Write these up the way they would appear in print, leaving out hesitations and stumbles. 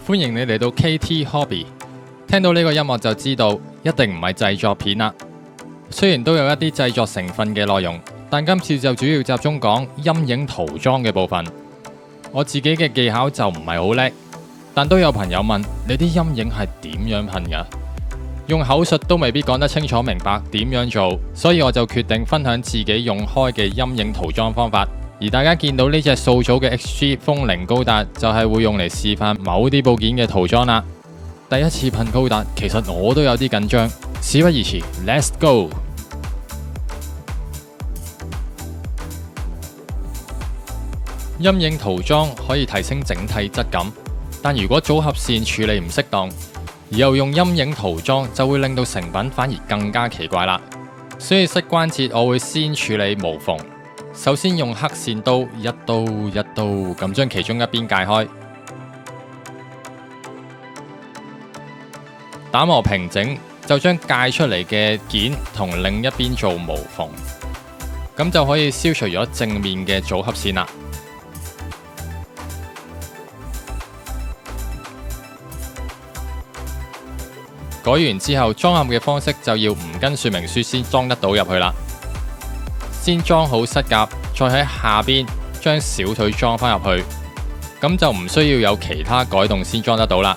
歡迎你嚟到 KT Hobby。聽到呢個音樂就知道一定唔係製作片啦。雖然都有一啲製作成分嘅內容，但今次就主要集中講陰影塗裝嘅部分。我自己嘅技巧就唔係好叻，但都有朋友問你啲陰影係點樣噴㗎？用口述都未必講得清楚明白點樣做，所以我就決定分享自己用開嘅陰影塗裝方法。而大家見到呢隻素組嘅 XG 風靈高達，就係會用嚟示範某啲部件嘅塗裝啦。第一次噴高達，其實我都有啲緊張。事不宜遲 ，Let's go！ 陰影塗裝可以提升整體質感，但如果組合線處理唔適當，而又用陰影塗裝，就會令到成品反而更加奇怪啦。所以膝關節我會先處理無縫。首先用黑線刀一刀一刀咁將其中一邊界開，打磨平整，就將界出嚟嘅件同另一邊做無縫，咁就可以消除咗正面嘅組合線啦。改完之後，裝嵌嘅方式就要唔跟說明書先裝得到入去啦。先裝好膝甲，再喺下邊將小腿裝返入去，咁就唔需要有其他改動先裝得到啦。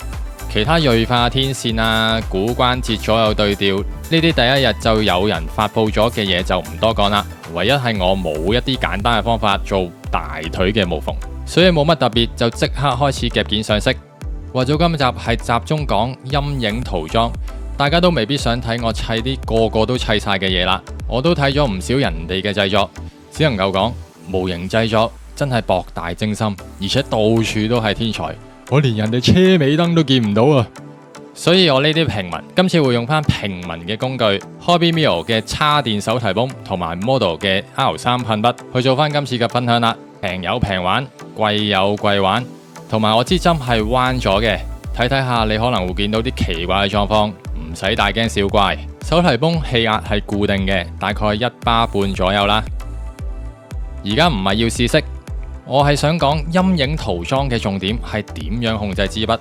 其他銳化天線啊、股關節左右對調呢啲，第一日就有人發布咗嘅嘢就唔多講啦。唯一係我冇一啲簡單嘅方法做大腿嘅無縫，所以冇乜特別，就即刻開始夾件上色。為咗今集係集中講陰影塗裝，大家都未必想睇我砌啲個個都砌晒嘅嘢啦。我都睇咗唔少人哋嘅製作，只能夠講模型製作真係博大精深，而且到處都係天才，我連人哋車尾燈都見唔到啊！所以我呢啲平民今次會用翻平民嘅工具 Hobby Mio 嘅叉電手提泵同埋 Model 嘅 R3 噴筆去做翻今次嘅分享啦。平有平玩，貴有貴玩，同埋我支針係彎咗嘅，睇下你可能會見到啲奇怪嘅狀況，唔使大驚小怪。手提泵氣壓係固定嘅，大概1巴半左右啦。而家唔係要試色，我係想講陰影塗裝嘅重點係點樣控制支筆。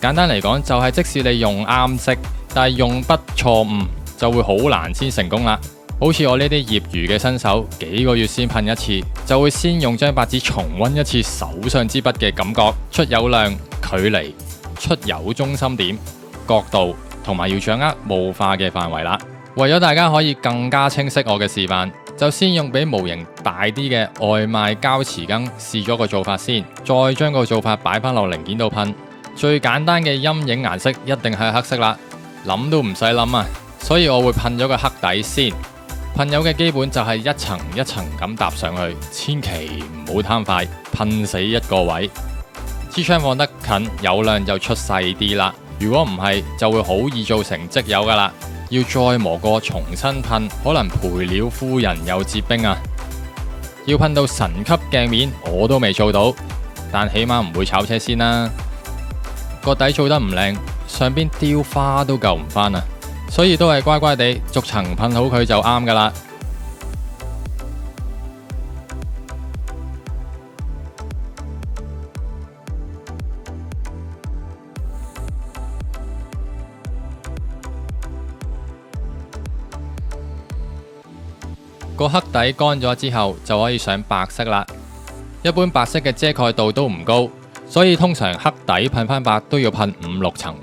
簡單嚟講，就係即使你用啱色，但係用筆錯誤，就會好難先成功啦。好似我呢啲業餘嘅新手，幾個月先噴一次，就會先用張白紙重溫一次手上支筆嘅感覺，出油量、距離、出油中心點、角度，同埋要掌握霧化嘅範圍啦。為咗大家可以更加清晰我嘅示範，就先用比模型大啲嘅外賣膠匙羹試咗個做法先，再將個做法擺翻落零件度噴。最簡單嘅陰影顏色一定係黑色啦，諗都唔使諗啊！所以我會噴咗個黑底先。噴油嘅基本就係一層一層咁搭上去，千祈唔好貪快，噴死一個位。支槍放得近，油量就出細啲啦。如果唔係，就會好易造成積油噶啦。要再磨過重新噴，可能賠了夫人又折兵啊！要噴到神級鏡面，我都未做到，但起碼唔會炒車先啦。個底做得唔靚，上邊雕花都救唔返啊！所以都係乖乖地逐層噴好佢就啱噶啦。個黑底乾咗之後，就可以上白色啦。一般白色嘅遮蓋度都唔高，所以通常黑底噴翻白都要噴5、6層。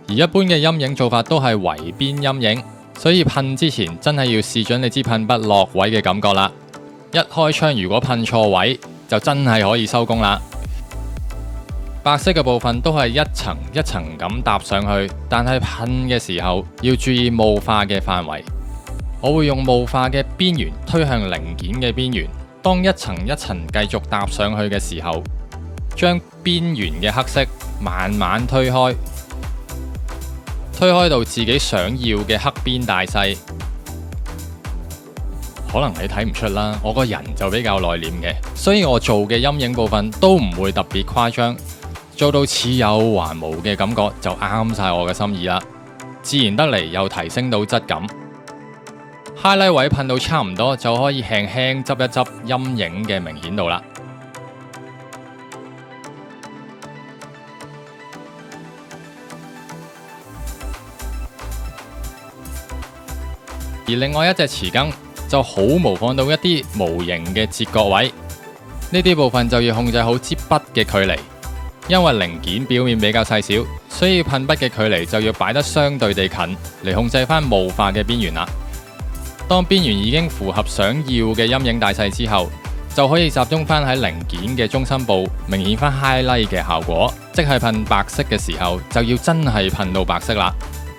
而一般嘅陰影做法都係圍邊陰影，所以噴之前真係要試準你支噴筆落位嘅感覺啦。一開槍如果噴錯位，就真係可以收工啦。白色嘅部分都係一層一層咁搭上去，但係噴嘅時候要注意霧化嘅範圍。我會用霧化嘅邊緣推向零件嘅邊緣，當一層一層繼續搭上去嘅時候，將邊緣嘅黑色慢慢推開，推開到自己想要嘅黑邊大細。可能你睇唔出啦，我個人就比較內斂嘅，所以我做嘅陰影部分都唔會特別誇張，做到似有還無嘅感覺就啱晒我嘅心意啦。自然得嚟又提升到質感。highlight 位噴到差唔多，就可以輕輕執一執陰影嘅明顯度啦。而另外一隻匙羹就好模仿到一啲無形嘅接角位，呢啲部分就要控制好支筆嘅距離。因為零件表面比較細小，所以噴筆嘅距離就要擺得相對地近嚟控制翻霧化嘅邊緣啦。當邊緣已經符合想要嘅陰影大細之後，就可以集中翻喺零件嘅中心部，明顯翻 highlight 嘅效果。即係噴白色嘅時候，就要真係噴到白色啦。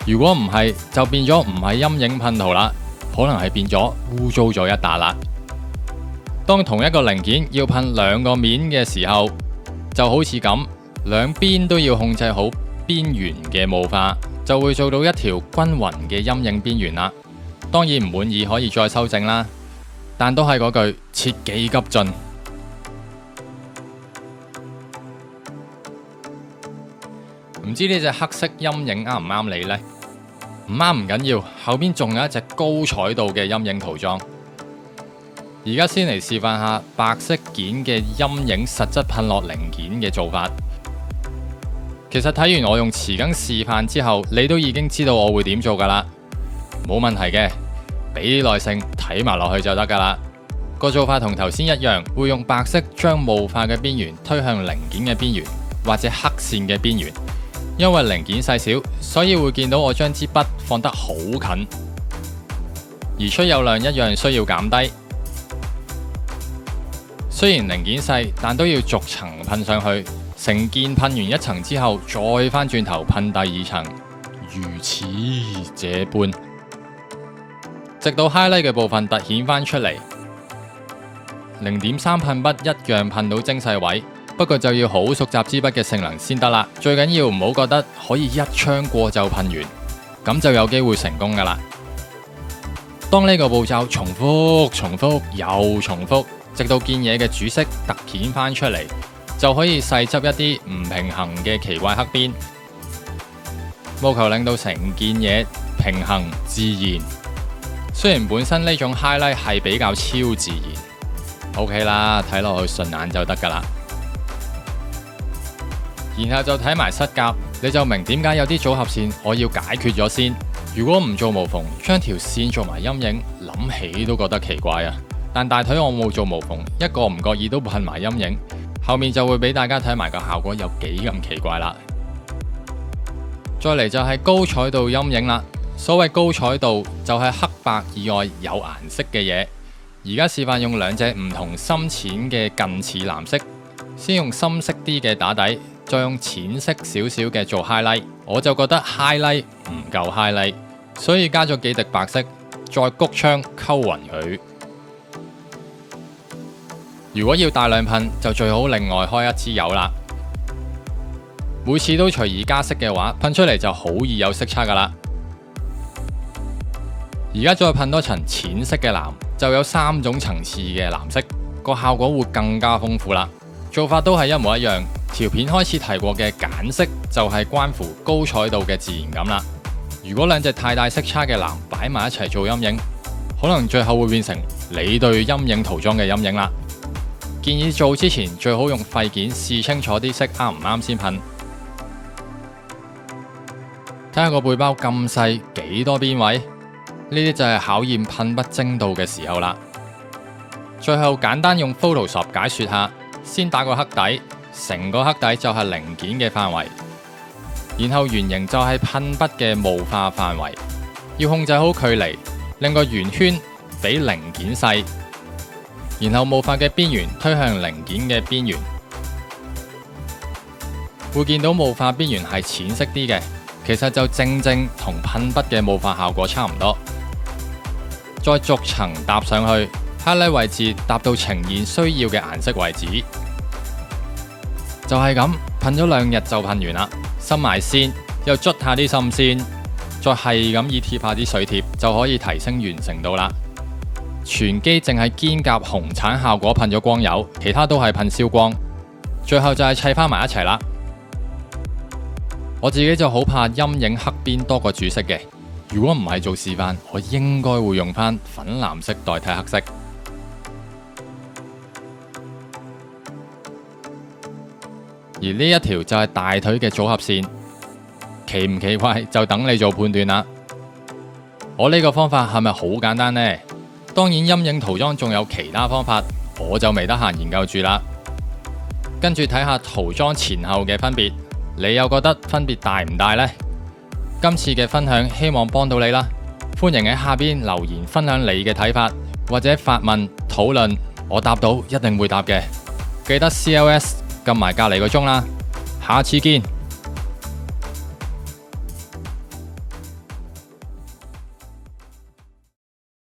如果唔係，就變咗唔係陰影噴塗啦，可能係變咗污糟咗一笪啦。當同一個零件要噴兩個面嘅時候，就好似咁，兩邊都要控制好邊緣嘅霧化，就會做到一條均勻嘅陰影邊緣啦。當然唔滿意可以再修正啦，但都係嗰句，切忌急進。唔知呢隻黑色陰影啱唔啱你呢？唔啱唔緊要，後邊仲有一隻高彩度嘅陰影塗裝。而家先嚟示範下白色件嘅陰影實質噴落零件嘅做法。其實睇完我用匙羹示範之後，你都已經知道我會點做噶啦，冇問題嘅，俾耐性睇埋落去就得噶啦。個做法同頭先一樣，會用白色將霧化嘅邊緣推向零件嘅邊緣或者黑線嘅邊緣。因為零件細小，所以會見到我將支筆放得好近，而出油量一樣需要減低。雖然零件細，但都要逐層噴上去，成件噴完一層之後，再翻轉頭噴第二層，如此這般，直到 highlight 嘅部分突顯翻出嚟。0.3噴筆一樣噴到精細位，不過就要好熟習支筆嘅性能先得啦。最緊要唔好覺得可以一槍過就噴完，咁就有機會成功噶啦。當呢個步驟重複又重複，直到件嘢嘅主色突顯翻出嚟，就可以細執一啲唔平衡嘅奇怪黑邊，務求令到成件嘢平衡自然。雖然本身呢種 highlight 係比較超自然，OK 啦，睇落去順眼就得噶啦。然後就睇埋膝甲，你就明點解有啲組合線我要解決咗先。如果唔做無縫，將條線做埋陰影，諗起都覺得奇怪啊。但大腿我冇做無縫，一個唔覺意都噴埋陰影，後面就會俾大家睇埋個效果有幾咁奇怪啦。再嚟就係高彩度陰影啦。所謂高彩度就係黑白以外有顏色嘅嘢。而家示範用兩隻唔同深淺嘅近似藍色，先用深色啲嘅打底，再用淺色少少嘅做 highlight。我就覺得 highlight 唔夠 highlight， 所以加咗幾滴白色，再谷槍溝勻佢。如果要大量噴，就最好另外開一支油啦。每次都隨意加色嘅話，噴出嚟就好易有色差噶啦。而家再噴多層淺色嘅藍，就有3種層次嘅藍色，個效果會更加豐富啦。做法都係一模一樣。條片開始提過嘅揀色就係關乎高彩度嘅自然感啦。如果兩隻太大色差嘅藍擺埋一齊做陰影，可能最後會變成你對陰影塗裝嘅陰影啦。建議做之前最好用廢件試清楚啲色啱唔啱先噴。睇下個背包咁細，幾多邊位？呢啲就係考驗噴筆精度嘅時候啦。最後簡單用 Photoshop 解說下，先打個黑底，成個黑底就係零件嘅範圍，然後圓形就係噴筆嘅霧化範圍，要控制好距離，令個圓圈比零件細，然後霧化嘅邊緣推向零件嘅邊緣，會見到霧化邊緣係淺色啲嘅，其實就正同噴筆嘅霧化效果差唔多。再逐層搭上去，highlight位置搭到呈現需要嘅顏色為止。就係咁，噴咗2日就噴完啦。深埋線，又捽下啲滲線，再係咁以貼下啲水貼，就可以提升完成度啦。全機淨係堅夾紅橙效果噴咗光油，其他都係噴燒光。最後就係砌翻埋一齊啦。我自己就好怕陰影黑邊多過主色嘅。如果唔係做示範，我應該會用翻粉藍色代替黑色。而呢一條就係大腿嘅組合線，奇唔奇怪就等你做判斷啦。我呢個方法係咪好簡單呢？當然陰影塗裝仲有其他方法，我就未得閒研究住啦。跟住睇下塗裝前後嘅分別，你又覺得分別大唔大呢？今次嘅分享希望幫到你啦，歡迎喺下邊留言分享你嘅睇法，或者發問討論，我答到一定會答嘅。記得 CLS 撳埋隔籬個鐘啦，下次見。